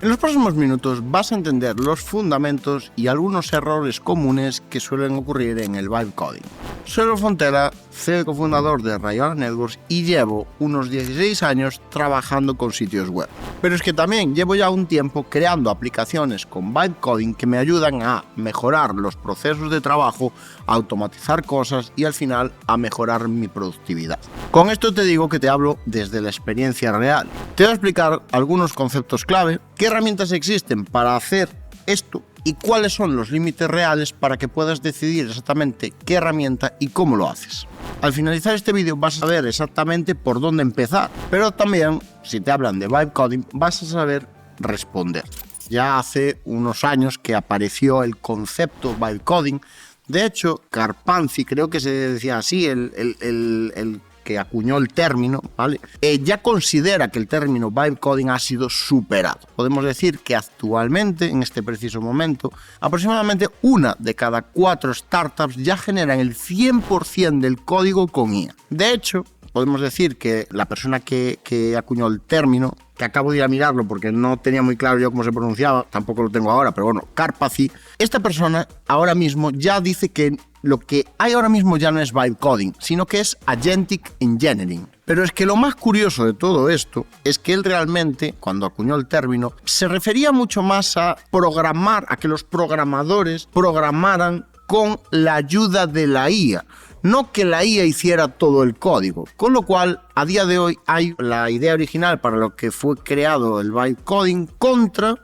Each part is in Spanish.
En los próximos minutos vas a entender los fundamentos y algunos errores comunes que suelen ocurrir en el vibe coding. Soy Álvaro Fontela, CEO y cofundador de Rayona Networks y llevo unos 16 años trabajando con sitios web. Pero es que también llevo ya un tiempo creando aplicaciones con vibe coding que me ayudan a mejorar los procesos de trabajo, a automatizar cosas y al final a mejorar mi productividad. Con esto te digo que te hablo desde la experiencia real. Te voy a explicar algunos conceptos clave, qué herramientas existen para hacer esto y cuáles son los límites reales para que puedas decidir exactamente qué herramienta y cómo lo haces. Al finalizar este vídeo vas a ver exactamente por dónde empezar, pero también, si te hablan de vibe coding, vas a saber responder. Ya hace unos años que apareció el concepto vibe coding. De hecho, Karpathy, creo que se decía así, el que acuñó el término, ¿vale? Ya considera que el término vibe coding ha sido superado. Podemos decir que actualmente, en este preciso momento, aproximadamente 1 de cada 4 startups ya generan el 100% del código con IA. De hecho, podemos decir que la persona que acuñó el término, que acabo de ir a mirarlo porque no tenía muy claro yo cómo se pronunciaba, tampoco lo tengo ahora, pero bueno, Karpathy, esta persona ahora mismo ya dice que lo que hay ahora mismo ya no es vibe coding, sino que es agentic engineering. Pero es que lo más curioso de todo esto es que él realmente, cuando acuñó el término, se refería mucho más a programar, a que los programadores programaran con la ayuda de la IA. No que la IA hiciera todo el código, con lo cual a día de hoy hay la idea original para lo que fue creado el vibe coding contra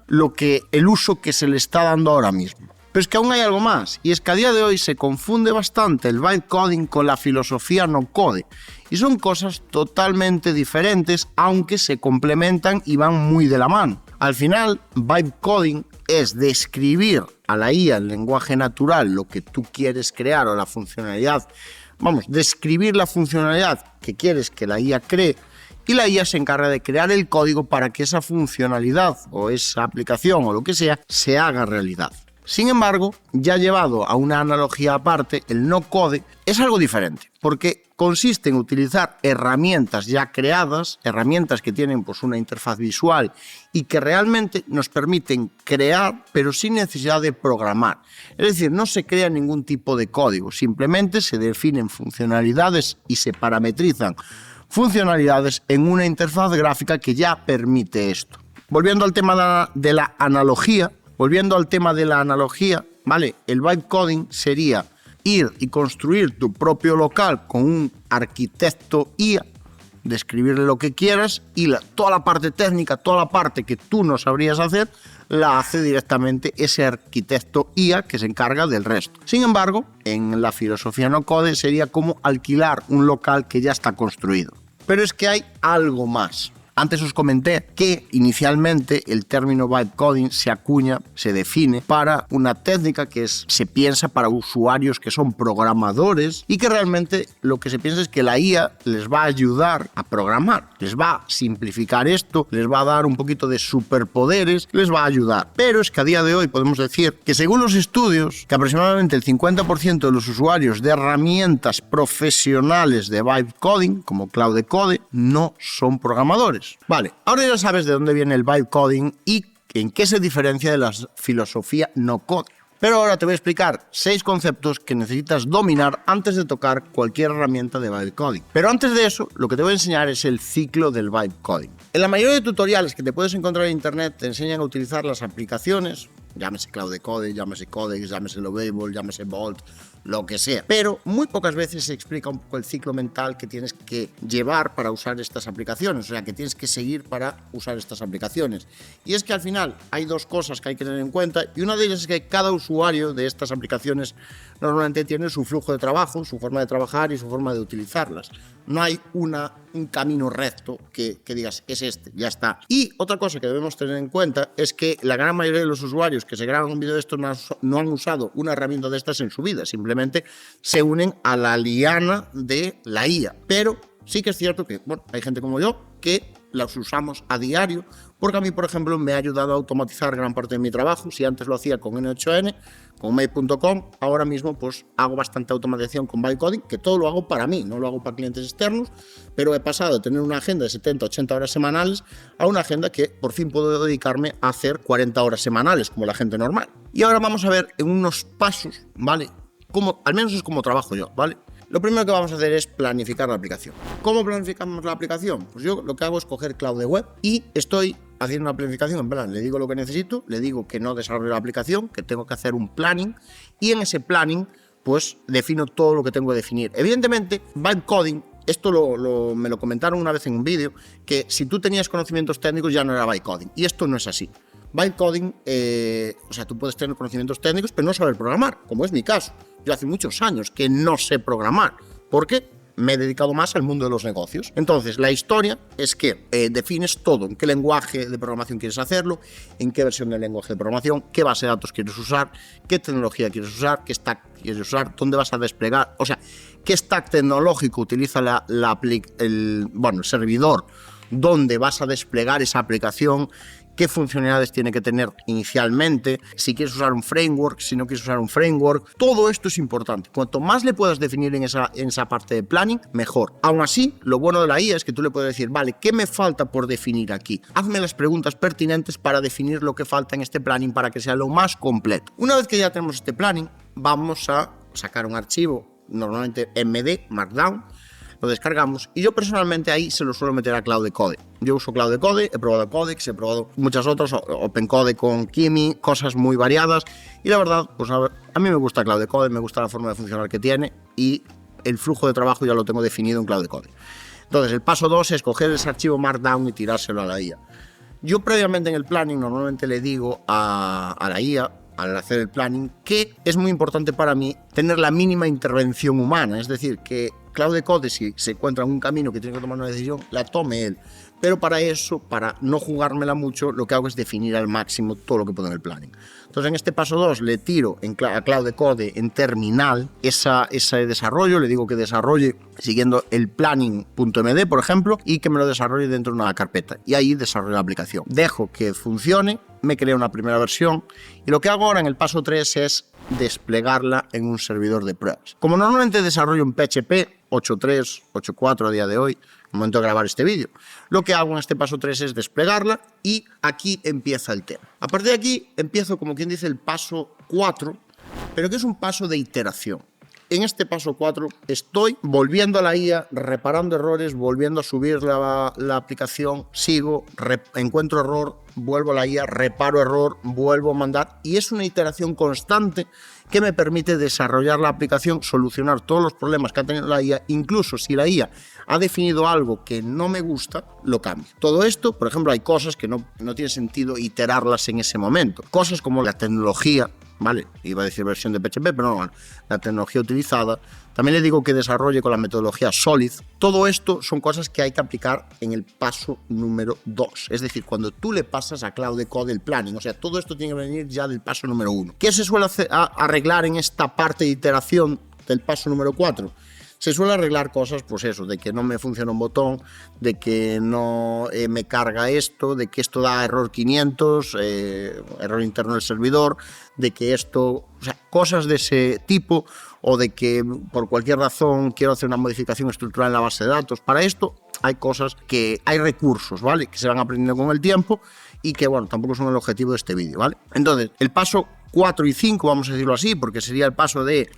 el uso que se le está dando ahora mismo. Pero es que aún hay algo más, y es que a día de hoy se confunde bastante el vibe coding con la filosofía no code, y son cosas totalmente diferentes, aunque se complementan y van muy de la mano. Al final, vibe coding es describir a la IA en lenguaje natural lo que tú quieres crear o la funcionalidad, describir la funcionalidad que quieres que la IA cree, y la IA se encarga de crear el código para que esa funcionalidad o esa aplicación o lo que sea se haga realidad. Sin embargo, ya llevado a una analogía aparte, el no-code es algo diferente, porque consiste en utilizar herramientas ya creadas, herramientas que tienen una interfaz visual y que realmente nos permiten crear, pero sin necesidad de programar. Es decir, no se crea ningún tipo de código, simplemente se definen funcionalidades y se parametrizan funcionalidades en una interfaz gráfica que ya permite esto. Volviendo al tema de la analogía, ¿vale? El vibe coding sería ir y construir tu propio local con un arquitecto IA, describirle lo que quieras y toda la parte técnica, toda la parte que tú no sabrías hacer, la hace directamente ese arquitecto IA que se encarga del resto. Sin embargo, en la filosofía no code sería como alquilar un local que ya está construido. Pero es que hay algo más. Antes os comenté que inicialmente el término vibe coding se acuña, se define para una técnica que se piensa para usuarios que son programadores y que realmente lo que se piensa es que la IA les va a ayudar a programar, les va a simplificar esto, les va a dar un poquito de superpoderes, les va a ayudar. Pero es que a día de hoy podemos decir que según los estudios, que aproximadamente el 50% de los usuarios de herramientas profesionales de vibe coding, como Claude Code, no son programadores. Vale, ahora ya sabes de dónde viene el vibe coding y en qué se diferencia de la filosofía no code. Pero ahora te voy a explicar 6 conceptos que necesitas dominar antes de tocar cualquier herramienta de vibe coding. Pero antes de eso, lo que te voy a enseñar es el ciclo del vibe coding. En la mayoría de tutoriales que te puedes encontrar en internet te enseñan a utilizar las aplicaciones, llámese Claude Code, llámese Codex, llámese Lovable, llámese Bolt, lo que sea. Pero muy pocas veces se explica un poco el ciclo mental que tienes que llevar para usar estas aplicaciones, o sea, que tienes que seguir para usar estas aplicaciones. Y es que al final hay 2 cosas que hay que tener en cuenta, y una de ellas es que cada usuario de estas aplicaciones normalmente tiene su flujo de trabajo, su forma de trabajar y su forma de utilizarlas. No hay un camino recto que digas, es este, ya está. Y otra cosa que debemos tener en cuenta es que la gran mayoría de los usuarios que se graban un vídeo de esto no han usado una herramienta de estas en su vida, simplemente se unen a la liana de la IA. Pero sí que es cierto que hay gente como yo que las usamos a diario porque a mí, por ejemplo, me ha ayudado a automatizar gran parte de mi trabajo. Si antes lo hacía con N8N, con Mail.com, ahora mismo pues hago bastante automatización con Vibe Coding, que todo lo hago para mí, no lo hago para clientes externos, pero he pasado de tener una agenda de 70, 80 horas semanales a una agenda que por fin puedo dedicarme a hacer 40 horas semanales, como la gente normal. Y ahora vamos a ver en unos pasos, ¿vale? Como, al menos es como trabajo yo, ¿vale? Lo primero que vamos a hacer es planificar la aplicación. ¿Cómo planificamos la aplicación? Pues yo lo que hago es coger Cloud Web y estoy haciendo una planificación, en plan, le digo lo que necesito, le digo que no desarrollo la aplicación, que tengo que hacer un planning, y en ese planning pues defino todo lo que tengo que definir. Evidentemente, Vibe Coding, esto me lo comentaron una vez en un vídeo, que si tú tenías conocimientos técnicos ya no era Vibe Coding, y esto no es así. Vibe Coding, o sea, tú puedes tener conocimientos técnicos, pero no saber programar, como es mi caso. Yo hace muchos años que no sé programar. ¿Por qué? Me he dedicado más al mundo de los negocios. Entonces, la historia es que defines todo, en qué lenguaje de programación quieres hacerlo, en qué versión del lenguaje de programación, qué base de datos quieres usar, qué tecnología quieres usar, qué stack quieres usar, dónde vas a desplegar, o sea, qué stack tecnológico utiliza el servidor, dónde vas a desplegar esa aplicación, qué funcionalidades tiene que tener inicialmente, si quieres usar un framework, si no quieres usar un framework. Todo esto es importante. Cuanto más le puedas definir en esa parte de planning, mejor. Aún así, lo bueno de la IA es que tú le puedes decir, vale, ¿qué me falta por definir aquí? Hazme las preguntas pertinentes para definir lo que falta en este planning para que sea lo más completo. Una vez que ya tenemos este planning, vamos a sacar un archivo, normalmente MD, Markdown, lo descargamos y yo personalmente ahí se lo suelo meter a Cloud Code. Yo uso Cloud Code, he probado Codex, he probado muchas otras, OpenCode con Kimi, cosas muy variadas, y la verdad, pues a mí me gusta Cloud Code, me gusta la forma de funcionar que tiene y el flujo de trabajo ya lo tengo definido en Cloud Code. Entonces el paso 2 es coger ese archivo Markdown y tirárselo a la IA. Yo previamente en el planning normalmente le digo a la IA, al hacer el planning, que es muy importante para mí tener la mínima intervención humana, es decir, que Cloud Code, si se encuentra en un camino que tiene que tomar una decisión, la tome él. Pero para eso, para no jugármela mucho, lo que hago es definir al máximo todo lo que puedo en el planning. Entonces, en este paso 2 le tiro a Cloud Code en terminal ese desarrollo, le digo que desarrolle siguiendo el planning.md, por ejemplo, y que me lo desarrolle dentro de una carpeta. Y ahí desarrollo la aplicación. Dejo que funcione, me crea una primera versión, y lo que hago ahora en el paso 3 es desplegarla en un servidor de pruebas. Como normalmente desarrollo en PHP 8.3, 8.4 a día de hoy, en el momento de grabar este vídeo, lo que hago en este paso 3 es desplegarla y aquí empieza el tema. A partir de aquí empiezo, como quien dice, el paso 4, pero que es un paso de iteración. En este paso 4 estoy volviendo a la IA, reparando errores, volviendo a subir la aplicación, sigo, encuentro error, vuelvo a la IA, reparo error, vuelvo a mandar, y es una iteración constante que me permite desarrollar la aplicación, solucionar todos los problemas que ha tenido la IA, incluso si la IA ha definido algo que no me gusta, lo cambio. Todo esto, por ejemplo, hay cosas que no tiene sentido iterarlas en ese momento, cosas como la tecnología, ¿vale? Iba a decir versión de PHP, pero no, la tecnología utilizada. También le digo que desarrolle con la metodología Solid. Todo esto son cosas que hay que aplicar en el paso número 2. Es decir, cuando tú le pasas a Cloud Code el planning. O sea, todo esto tiene que venir ya del paso número 1. ¿Qué se suele arreglar en esta parte de iteración del paso número 4? Se suele arreglar cosas, pues eso, de que no me funciona un botón, de que no me carga esto, de que esto da error 500, error interno del servidor, de que esto, o sea, cosas de ese tipo, o de que por cualquier razón quiero hacer una modificación estructural en la base de datos. Para esto hay cosas hay recursos, ¿vale? Que se van aprendiendo con el tiempo y que, bueno, tampoco son el objetivo de este vídeo, ¿vale? Entonces, el paso 4 y 5, vamos a decirlo así, porque sería el paso de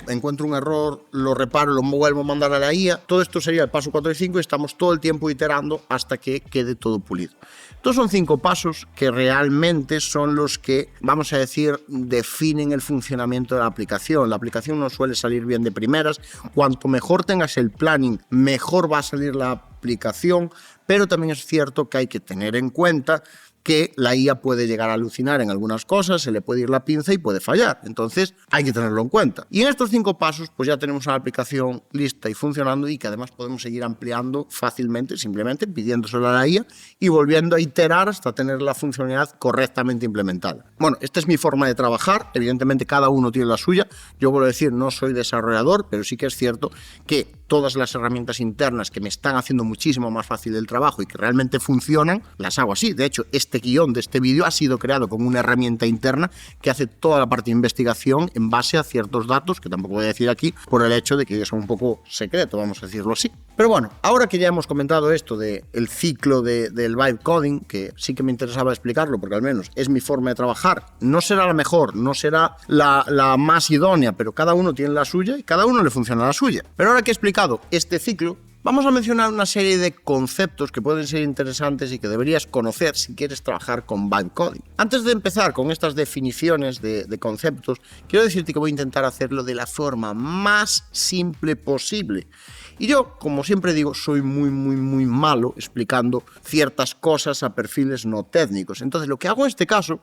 encuentro un error, lo reparo, lo vuelvo a mandar a la IA. Todo esto sería el paso 4 y 5 y estamos todo el tiempo iterando hasta que quede todo pulido. Estos son 5 pasos que realmente son los que, vamos a decir, definen el funcionamiento de la aplicación. La aplicación no suele salir bien de primeras. Cuanto mejor tengas el planning, mejor va a salir la aplicación, pero también es cierto que hay que tener en cuenta que la IA puede llegar a alucinar en algunas cosas, se le puede ir la pinza y puede fallar. Entonces hay que tenerlo en cuenta. Y en estos 5 pasos pues ya tenemos una aplicación lista y funcionando, y que además podemos seguir ampliando fácilmente, simplemente pidiéndoselo a la IA y volviendo a iterar hasta tener la funcionalidad correctamente implementada. Bueno, esta es mi forma de trabajar. Evidentemente cada uno tiene la suya. Yo vuelvo a decir, no soy desarrollador, pero sí que es cierto que todas las herramientas internas que me están haciendo muchísimo más fácil el trabajo y que realmente funcionan, las hago así. De hecho, este guión de este vídeo ha sido creado con una herramienta interna que hace toda la parte de investigación en base a ciertos datos, que tampoco voy a decir aquí, por el hecho de que son un poco secreto, vamos a decirlo así. Pero bueno, ahora que ya hemos comentado esto del ciclo del vibe coding, que sí que me interesaba explicarlo, porque al menos es mi forma de trabajar, no será la mejor, no será la más idónea, pero cada uno tiene la suya y cada uno le funciona la suya. Pero ahora que he explicado este ciclo, vamos a mencionar una serie de conceptos que pueden ser interesantes y que deberías conocer si quieres trabajar con vibe coding. Antes de empezar con estas definiciones de conceptos, quiero decirte que voy a intentar hacerlo de la forma más simple posible. Y yo, como siempre digo, soy muy malo explicando ciertas cosas a perfiles no técnicos. Entonces, lo que hago en este caso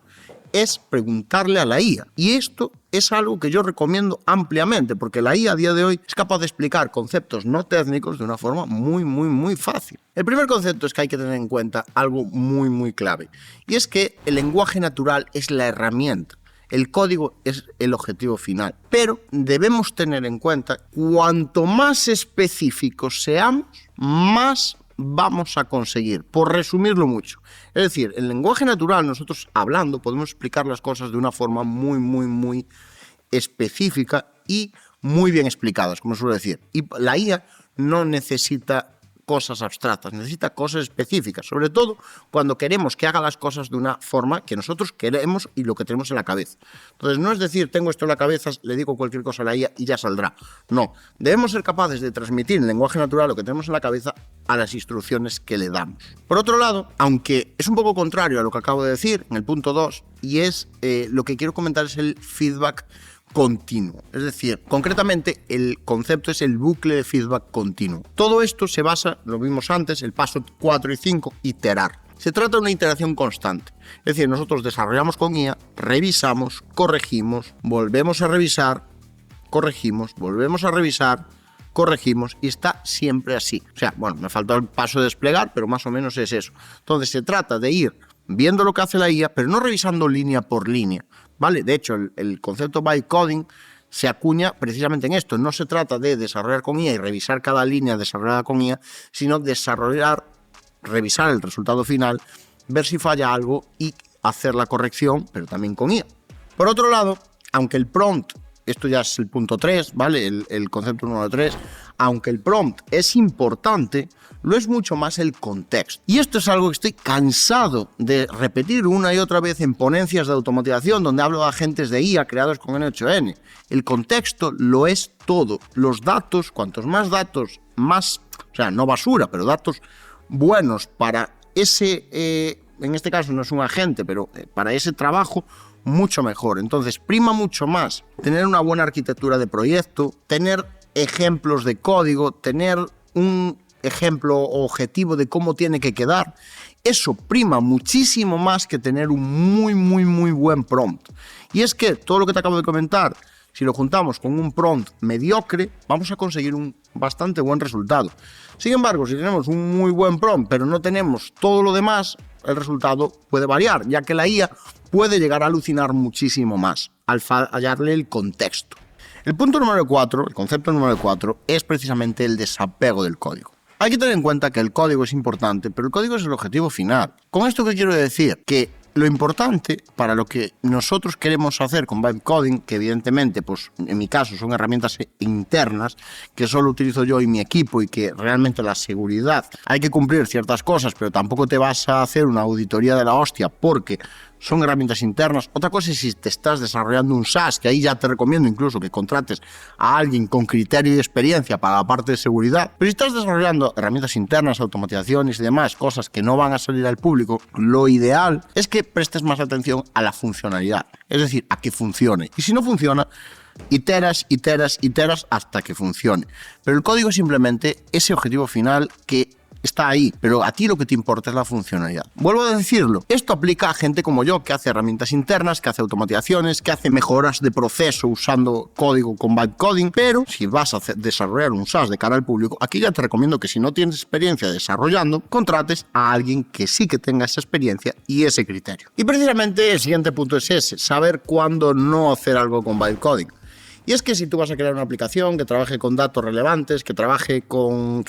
es preguntarle a la IA. Y esto es algo que yo recomiendo ampliamente, porque la IA a día de hoy es capaz de explicar conceptos no técnicos de una forma muy fácil. El primer concepto es que hay que tener en cuenta algo muy clave, y es que el lenguaje natural es la herramienta. El código es el objetivo final, pero debemos tener en cuenta, cuanto más específicos seamos, más vamos a conseguir, por resumirlo mucho. Es decir, el lenguaje natural, nosotros hablando, podemos explicar las cosas de una forma muy específica y muy bien explicadas, como suelo decir. Y la IA no necesita cosas abstractas, necesita cosas específicas, sobre todo cuando queremos que haga las cosas de una forma que nosotros queremos y lo que tenemos en la cabeza. Entonces, no es decir, tengo esto en la cabeza, le digo cualquier cosa a la IA y ya saldrá. No, debemos ser capaces de transmitir en lenguaje natural lo que tenemos en la cabeza a las instrucciones que le damos. Por otro lado, aunque es un poco contrario a lo que acabo de decir en el punto 2, y es lo que quiero comentar es el feedback continuo. Es decir, concretamente el concepto es el bucle de feedback continuo. Todo esto se basa, lo vimos antes, el paso 4 y 5, iterar. Se trata de una iteración constante. Es decir, nosotros desarrollamos con IA, revisamos, corregimos, volvemos a revisar, corregimos, volvemos a revisar, corregimos, y está siempre así. O sea, bueno, me faltó el paso de desplegar, pero más o menos es eso. Entonces se trata de ir viendo lo que hace la IA, pero no revisando línea por línea, ¿vale? De hecho, el concepto vibe coding se acuña precisamente en esto. No se trata de desarrollar con IA y revisar cada línea desarrollada con IA, sino revisar el resultado final, ver si falla algo y hacer la corrección, pero también con IA. Por otro lado, aunque el prompt, esto ya es el punto 3, ¿vale? El concepto número 3, aunque el prompt es importante, lo es mucho más el contexto. Y esto es algo que estoy cansado de repetir una y otra vez en ponencias de automatización donde hablo de agentes de IA creados con N8N. El contexto lo es todo. Los datos, cuantos más datos, más, o sea, no basura, pero datos buenos para ese, en este caso no es un agente, pero para ese trabajo, mucho mejor. Entonces, prima mucho más tener una buena arquitectura de proyecto, tener ejemplos de código, tener un ejemplo objetivo de cómo tiene que quedar. Eso prima muchísimo más que tener un muy buen prompt. Y es que todo lo que te acabo de comentar, si lo juntamos con un prompt mediocre, vamos a conseguir un bastante buen resultado. Sin embargo, si tenemos un muy buen prompt, pero no tenemos todo lo demás, el resultado puede variar, ya que la IA puede llegar a alucinar muchísimo más al fallarle el contexto. El punto número 4, el concepto número 4, es precisamente el desapego del código. Hay que tener en cuenta que el código es importante, pero el código es el objetivo final. ¿Con esto qué quiero decir? Que lo importante para lo que nosotros queremos hacer con vibe coding, que evidentemente, pues en mi caso son herramientas internas que solo utilizo yo y mi equipo, y que realmente la seguridad hay que cumplir ciertas cosas, pero tampoco te vas a hacer una auditoría de la hostia porque son herramientas internas. Otra cosa es si te estás desarrollando un SaaS, que ahí ya te recomiendo incluso que contrates a alguien con criterio y experiencia para la parte de seguridad. Pero si estás desarrollando herramientas internas, automatizaciones y demás, cosas que no van a salir al público, lo ideal es que prestes más atención a la funcionalidad, es decir, a que funcione. Y si no funciona, iteras hasta que funcione. Pero el código es simplemente ese objetivo final que está ahí, pero a ti lo que te importa es la funcionalidad. Vuelvo a decirlo, esto aplica a gente como yo, que hace herramientas internas, que hace automatizaciones, que hace mejoras de proceso usando código con vibe coding, pero si vas a desarrollar un SaaS de cara al público, aquí ya te recomiendo que si no tienes experiencia desarrollando, contrates a alguien que sí que tenga esa experiencia y ese criterio. Y precisamente el siguiente punto es ese, saber cuándo no hacer algo con vibe coding. Y es que si tú vas a crear una aplicación que trabaje con datos relevantes, que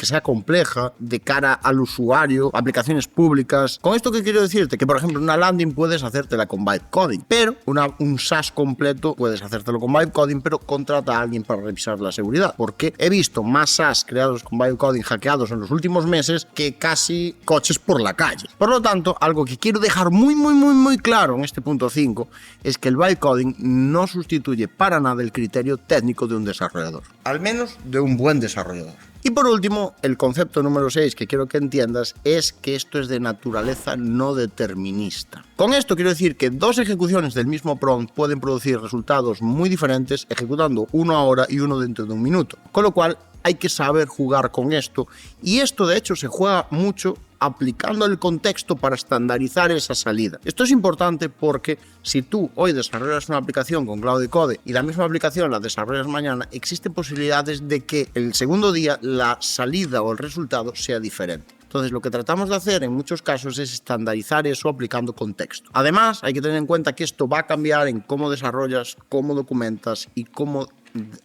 sea compleja de cara al usuario, aplicaciones públicas. ¿Con esto qué quiero decirte? Que por ejemplo una landing puedes hacértela con vibe coding, pero un SaaS completo puedes hacértelo con vibe coding, pero contrata a alguien para revisar la seguridad. Porque he visto más SaaS creados con vibe coding hackeados en los últimos meses que casi coches por la calle. Por lo tanto, algo que quiero dejar muy claro en este punto 5 es que el vibe coding no sustituye para nada el criterio técnico de un desarrollador, al menos de un buen desarrollador. Y por último, el concepto número 6 que quiero que entiendas es que esto es de naturaleza no determinista. Con esto quiero decir que dos ejecuciones del mismo prompt pueden producir resultados muy diferentes ejecutando uno ahora y uno dentro de un minuto. Con lo cual hay que saber jugar con esto, y esto de hecho se juega mucho aplicando el contexto para estandarizar esa salida. Esto es importante porque si tú hoy desarrollas una aplicación con Claude Code y la misma aplicación la desarrollas mañana, existen posibilidades de que el segundo día la salida o el resultado sea diferente. Entonces, lo que tratamos de hacer en muchos casos es estandarizar eso aplicando contexto. Además, hay que tener en cuenta que esto va a cambiar en cómo desarrollas, cómo documentas y cómo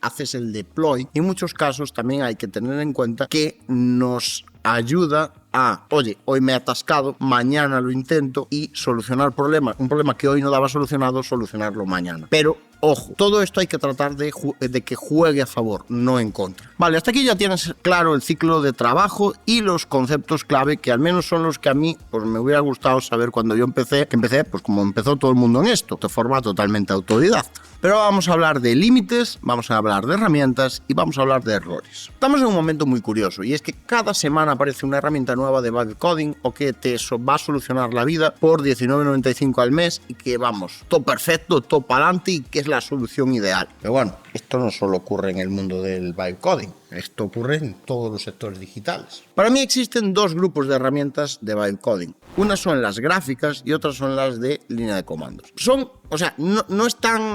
haces el deploy. Y en muchos casos también hay que tener en cuenta que nos ayuda a, oye, hoy me he atascado, mañana lo intento y solucionar un problema que hoy no daba solucionado, solucionarlo mañana. Pero ojo, todo esto hay que tratar de que juegue a favor, no en contra. Vale, hasta aquí ya tienes claro el ciclo de trabajo y los conceptos clave que al menos son los que a mí pues me hubiera gustado saber cuando yo empecé, pues como empezó todo el mundo en esto, de forma totalmente autodidacta. Pero vamos a hablar de límites, vamos a hablar de herramientas y vamos a hablar de errores. Estamos en un momento muy curioso y es que cada semana aparece una herramienta nueva de vibe coding o que te va a solucionar la vida por $19,95 al mes y que vamos, todo perfecto, todo para adelante y que es la solución ideal. Pero bueno, esto no solo ocurre en el mundo del vibe coding, esto ocurre en todos los sectores digitales. Para mí existen dos grupos de herramientas de vibe coding. Unas son las gráficas y otras son las de línea de comandos.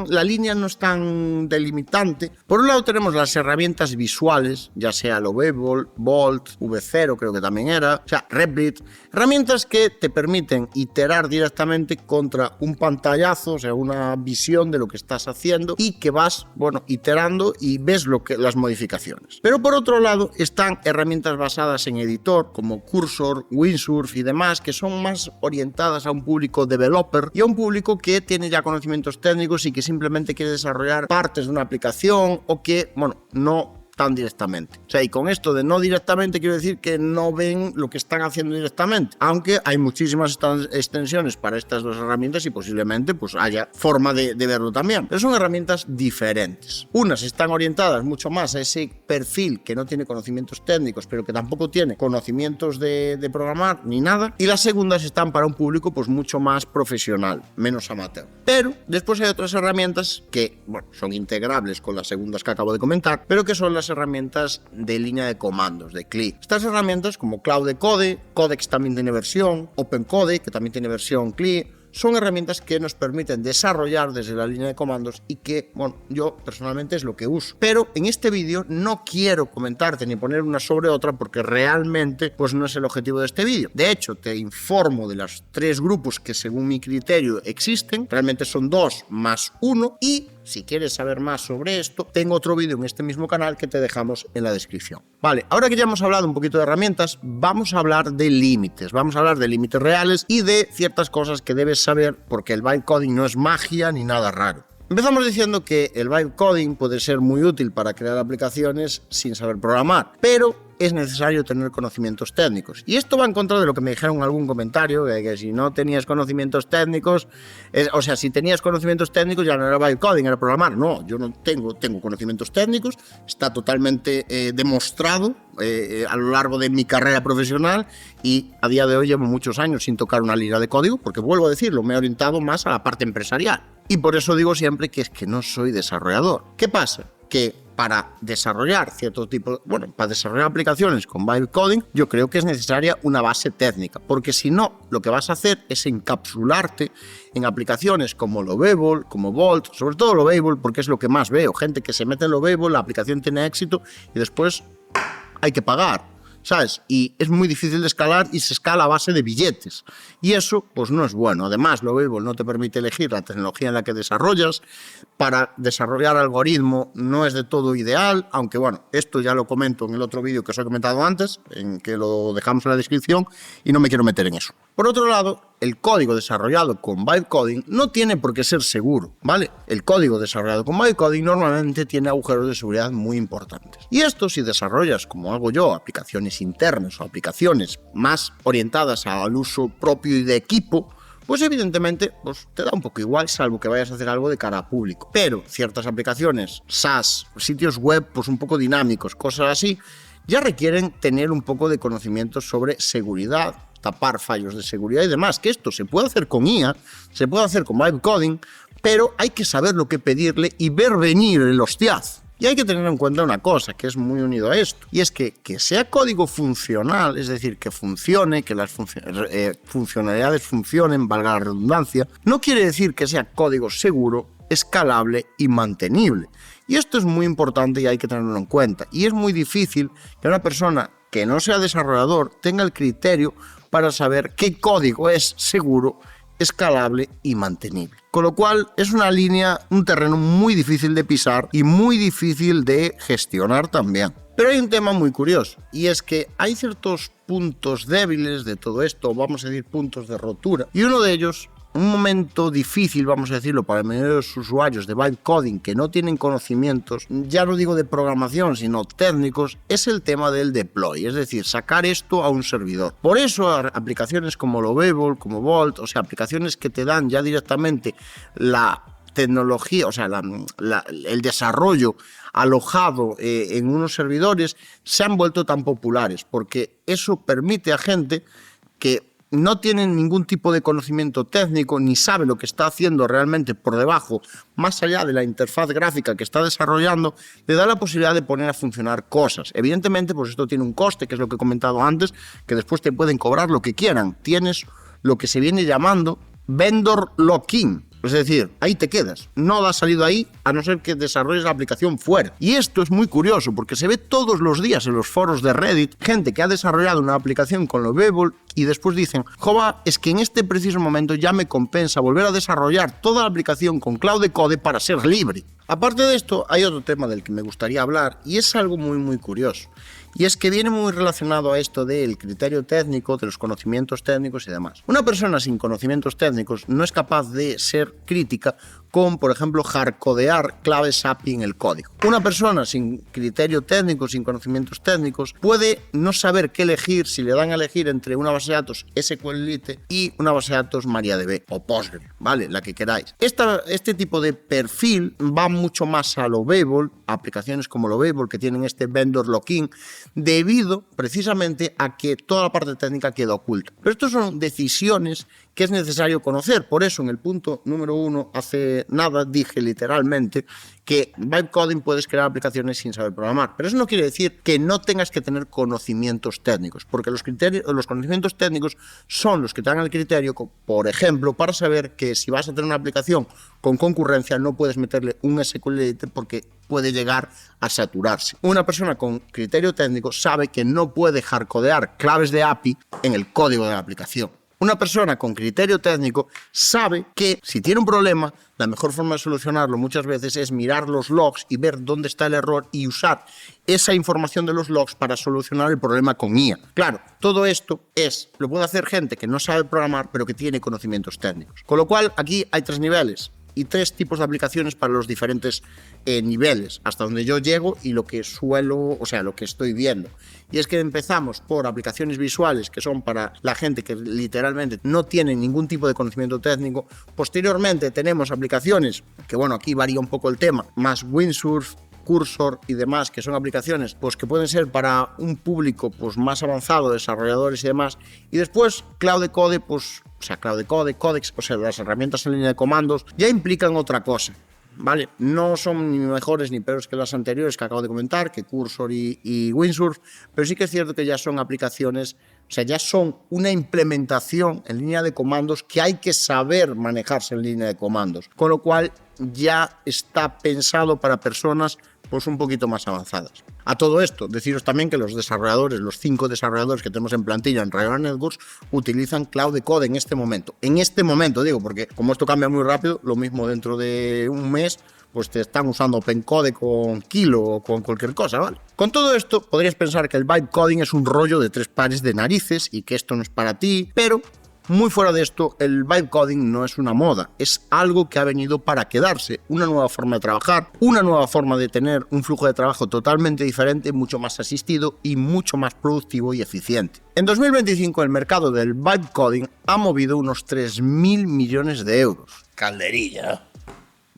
La línea no es tan delimitante. Por un lado tenemos las herramientas visuales, ya sea Lovable, Bolt, V0 creo que también era, o sea, Replit, herramientas que te permiten iterar directamente contra un pantallazo, o sea, una visión de lo que estás haciendo y que vas, iterando y ves las modificaciones. Pero por otro lado están herramientas basadas en editor como Cursor, Windsurf y demás, que son más orientadas a un público developer y a un público que tiene ya conocimientos técnicos y que simplemente quiere desarrollar partes de una aplicación o que, no tan directamente. O sea, y con esto de no directamente quiero decir que no ven lo que están haciendo directamente, aunque hay muchísimas extensiones para estas dos herramientas y posiblemente pues haya forma de verlo también. Pero son herramientas diferentes. Unas están orientadas mucho más a ese perfil que no tiene conocimientos técnicos, pero que tampoco tiene conocimientos de programar ni nada. Y las segundas están para un público pues mucho más profesional, menos amateur. Pero después hay otras herramientas que, son integrables con las segundas que acabo de comentar, pero que son las herramientas de línea de comandos, de CLI. Estas herramientas como Claude Code, Codex también tiene versión, OpenCode, que también tiene versión CLI, son herramientas que nos permiten desarrollar desde la línea de comandos y que, yo personalmente es lo que uso. Pero en este vídeo no quiero comentarte ni poner una sobre otra porque realmente pues no es el objetivo de este vídeo. De hecho, te informo de los 3 grupos que según mi criterio existen. Realmente son 2 más 1 y si quieres saber más sobre esto, tengo otro vídeo en este mismo canal que te dejamos en la descripción. Vale, ahora que ya hemos hablado un poquito de herramientas, vamos a hablar de límites. Vamos a hablar de límites reales y de ciertas cosas que debes saber porque el vibe coding no es magia ni nada raro. Empezamos diciendo que el vibe coding puede ser muy útil para crear aplicaciones sin saber programar, pero es necesario tener conocimientos técnicos. Y esto va en contra de lo que me dijeron en algún comentario, que si no tenías conocimientos técnicos, si tenías conocimientos técnicos ya no era vibe coding, era programar. No, yo no tengo conocimientos técnicos, está totalmente demostrado a lo largo de mi carrera profesional y a día de hoy llevo muchos años sin tocar una línea de código porque, vuelvo a decirlo, me he orientado más a la parte empresarial. Y por eso digo siempre que es que no soy desarrollador. ¿Qué pasa? Que para desarrollar para desarrollar aplicaciones con Vibe Coding, yo creo que es necesaria una base técnica, porque si no, lo que vas a hacer es encapsularte en aplicaciones como Lovable, como Vault, sobre todo Lovable, porque es lo que más veo, gente que se mete en Lovable, la aplicación tiene éxito y después hay que pagar, ¿sabes? Y es muy difícil de escalar y se escala a base de billetes. Y eso, pues no es bueno. Además, Lovable no te permite elegir la tecnología en la que desarrollas. Para desarrollar algoritmo no es de todo ideal, aunque bueno, esto ya lo comento en el otro vídeo que os he comentado antes, en que lo dejamos en la descripción y no me quiero meter en eso. Por otro lado, el código desarrollado con Vibe Coding no tiene por qué ser seguro, ¿vale? El código desarrollado con Vibe Coding normalmente tiene agujeros de seguridad muy importantes. Y esto, si desarrollas, como hago yo, aplicaciones internas o aplicaciones más orientadas al uso propio y de equipo, pues evidentemente te da un poco igual, salvo que vayas a hacer algo de cara a público. Pero ciertas aplicaciones, SaaS, sitios web, pues un poco dinámicos, cosas así, ya requieren tener un poco de conocimiento sobre seguridad, tapar fallos de seguridad y demás, que esto se puede hacer con IA, se puede hacer con Vibe Coding, pero hay que saber lo que pedirle y ver venir el hostiaz. Y hay que tener en cuenta una cosa que es muy unido a esto, y es que sea código funcional, es decir, que funcione, que las funcionalidades funcionen, valga la redundancia, no quiere decir que sea código seguro, escalable y mantenible. Y esto es muy importante y hay que tenerlo en cuenta. Y es muy difícil que una persona que no sea desarrollador tenga el criterio para saber qué código es seguro, escalable y mantenible. Con lo cual es una línea, un terreno muy difícil de pisar y muy difícil de gestionar también. Pero hay un tema muy curioso, y es que hay ciertos puntos débiles de todo esto, vamos a decir puntos de rotura, y uno de ellos, un momento difícil, vamos a decirlo, para la mayoría de los usuarios de Vibe Coding que no tienen conocimientos, ya no digo de programación, sino técnicos, es el tema del deploy, es decir, sacar esto a un servidor. Por eso aplicaciones como Lovable, como Vault, o sea, aplicaciones que te dan ya directamente la tecnología, o sea, el desarrollo alojado en unos servidores, se han vuelto tan populares, porque eso permite a gente que no tienen ningún tipo de conocimiento técnico ni sabe lo que está haciendo realmente por debajo, más allá de la interfaz gráfica que está desarrollando, le da la posibilidad de poner a funcionar cosas. Evidentemente, pues esto tiene un coste, que es lo que he comentado antes, que después te pueden cobrar lo que quieran. Tienes lo que se viene llamando vendor lock-in. Es decir, ahí te quedas, no das salido ahí a no ser que desarrolles la aplicación fuera. Y esto es muy curioso porque se ve todos los días en los foros de Reddit gente que ha desarrollado una aplicación con Lovable y después dicen, jova, es que en este preciso momento ya me compensa volver a desarrollar toda la aplicación con Cloud Code para ser libre. Aparte de esto, hay otro tema del que me gustaría hablar y es algo muy curioso. Y es que viene muy relacionado a esto del criterio técnico, de los conocimientos técnicos y demás. Una persona sin conocimientos técnicos no es capaz de ser crítica con, por ejemplo, hardcodear claves API en el código. Una persona sin criterio técnico, sin conocimientos técnicos, puede no saber qué elegir si le dan a elegir entre una base de datos SQLite y una base de datos MariaDB o Postgre, ¿vale? La que queráis. Este tipo de perfil va mucho más a Lovable, a aplicaciones como Lovable que tienen este vendor lock-in, debido precisamente a que toda la parte técnica queda oculta. Pero estas son decisiones que es necesario conocer. Por eso, en el punto número 1, hace nada dije literalmente que Vibe Coding puedes crear aplicaciones sin saber programar. Pero eso no quiere decir que no tengas que tener conocimientos técnicos, porque los conocimientos técnicos son los que te dan el criterio, por ejemplo, para saber que si vas a tener una aplicación con concurrencia no puedes meterle un SQLite porque puede llegar a saturarse. Una persona con criterio técnico sabe que no puede hardcodear claves de API en el código de la aplicación. Una persona con criterio técnico sabe que si tiene un problema, la mejor forma de solucionarlo muchas veces es mirar los logs y ver dónde está el error y usar esa información de los logs para solucionar el problema con IA. Claro, todo esto lo puede hacer gente que no sabe programar pero que tiene conocimientos técnicos. Con lo cual, aquí hay 3 niveles y 3 tipos de aplicaciones para los diferentes niveles, hasta donde yo llego y lo que lo que estoy viendo. Y es que empezamos por aplicaciones visuales que son para la gente que literalmente no tiene ningún tipo de conocimiento técnico. Posteriormente tenemos aplicaciones, que bueno, aquí varía un poco el tema, más Windsurf, Cursor y demás, que son aplicaciones pues, que pueden ser para un público pues, más avanzado, desarrolladores y demás. Y después Cloud Code, Cloud Code, Codex, o sea, las herramientas en línea de comandos, ya implican otra cosa. ¿vale? No son ni mejores ni peores que las anteriores que acabo de comentar, que Cursor y Windsurf, pero sí que es cierto que ya son aplicaciones, o sea, ya son una implementación en línea de comandos que hay que saber manejarse en línea de comandos, con lo cual ya está pensado para personas pues un poquito más avanzadas. A todo esto, deciros también que los desarrolladores, los 5 desarrolladores que tenemos en plantilla en Rayona Networks, utilizan Cloud Code en este momento. En este momento, digo, porque como esto cambia muy rápido, lo mismo dentro de un mes, pues te están usando OpenCode con Kilo o con cualquier cosa, ¿vale? Con todo esto, podrías pensar que el vibe coding es un rollo de 3 pares de narices y que esto no es para ti, pero muy fuera de esto, el vibe coding no es una moda, es algo que ha venido para quedarse, una nueva forma de trabajar, una nueva forma de tener un flujo de trabajo totalmente diferente, mucho más asistido y mucho más productivo y eficiente. En 2025 el mercado del vibe coding ha movido unos 3.000 millones de euros. Calderilla.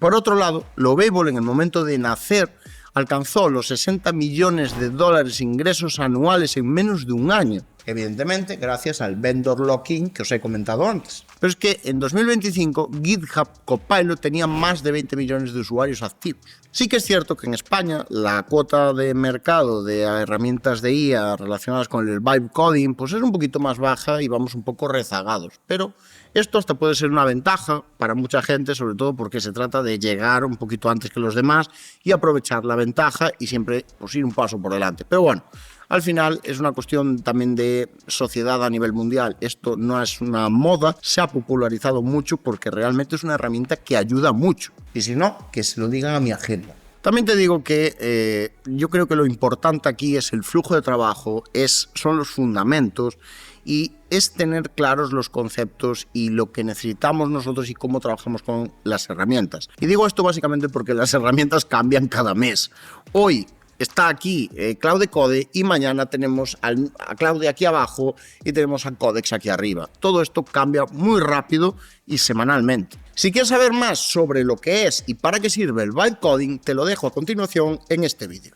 Por otro lado, Lovable en el momento de nacer alcanzó los 60 millones de dólares ingresos anuales en menos de un año. Evidentemente, gracias al vendor lock-in que os he comentado antes. Pero es que en 2025 GitHub Copilot tenía más de 20 millones de usuarios activos. Sí que es cierto que en España la cuota de mercado de herramientas de IA relacionadas con el vibe coding pues es un poquito más baja y vamos un poco rezagados. Pero esto hasta puede ser una ventaja para mucha gente, sobre todo porque se trata de llegar un poquito antes que los demás y aprovechar la ventaja y siempre pues, ir un paso por delante. Pero bueno, al final es una cuestión también de sociedad a nivel mundial. Esto no es una moda, se ha popularizado mucho porque realmente es una herramienta que ayuda mucho. Y si no, que se lo digan a mi agenda. También te digo que yo creo que lo importante aquí es el flujo de trabajo, son los fundamentos y es tener claros los conceptos y lo que necesitamos nosotros y cómo trabajamos con las herramientas. Y digo esto básicamente porque las herramientas cambian cada mes. Hoy está aquí Cloud Code y mañana tenemos a Cloud aquí abajo y tenemos a Codex aquí arriba. Todo esto cambia muy rápido y semanalmente. Si quieres saber más sobre lo que es y para qué sirve el vibe coding, te lo dejo a continuación en este vídeo.